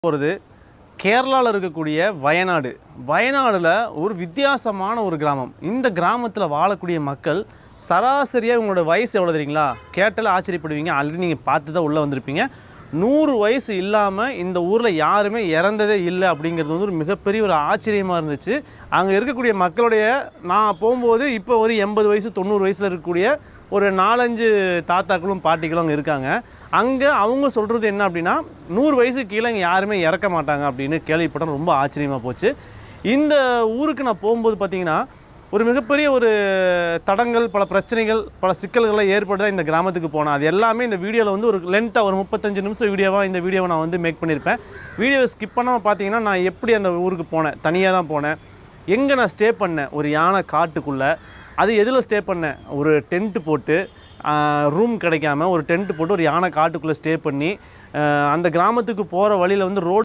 போகிறது கேரளாவில் இருக்கக்கூடிய வயநாடு. வயநாடில் ஒரு வித்தியாசமான ஒரு கிராமம். இந்த கிராமத்தில் வாழக்கூடிய மக்கள் சராசரியாக இவங்களோட வயசு எவ்வளோ தெரியுங்களா? கேட்டால் ஆச்சரியப்படுவீங்க. ஆல்ரெடி நீங்கள் பார்த்து தான் உள்ளே வந்திருப்பீங்க. 100 வயசு இல்லாமல் இந்த ஊரில் யாருமே இறந்ததே இல்லை அப்படிங்கிறது வந்து ஒரு மிகப்பெரிய ஒரு ஆச்சரியமாக இருந்துச்சு. அங்கே இருக்கக்கூடிய மக்களுடைய நான் போகும்போது இப்போ ஒரு 80 வயசு 90 வயசில் இருக்கக்கூடிய ஒரு 4-5 தாத்தாக்களும் பாட்டிகளும் அங்கே இருக்காங்க. அங்கே அவங்க சொல்கிறது என்ன அப்படின்னா 100 வயசுக்கு கீழே இங்கே யாருமே இறக்க மாட்டாங்க அப்படின்னு கேள்விப்பட்டேன். ரொம்ப ஆச்சரியமாக போச்சு. இந்த ஊருக்கு நான் போகும்போது பார்த்திங்கன்னா ஒரு மிகப்பெரிய ஒரு தடங்கள், பல பிரச்சனைகள், பல சிக்கல்களை ஏற்பட்டு தான் இந்த கிராமத்துக்கு போனேன். அது எல்லாமே இந்த வீடியோவில் வந்து ஒரு லென்த்தாக ஒரு 35 நிமிஷம் வீடியோவாக இந்த வீடியோவை நான் வந்து மேக் பண்ணியிருப்பேன். வீடியோவை ஸ்கிப் பண்ணாமல் பார்த்தீங்கன்னா நான் எப்படி அந்த ஊருக்கு போனேன், தனியாக தான் போனேன். எங்கே நான் ஸ்டே பண்ணேன், ஒரு யானை காட்டுக்குள்ளே. அது எதில் ஸ்டே பண்ணேன், ஒரு டென்ட்டு போட்டு ரூம் கிடைக்காம ஒரு டென்ட்டு போட்டு ஒரு யானை காட்டுக்குள்ளே ஸ்டே பண்ணி அந்த கிராமத்துக்கு போகிற வழியில் வந்து ரோடு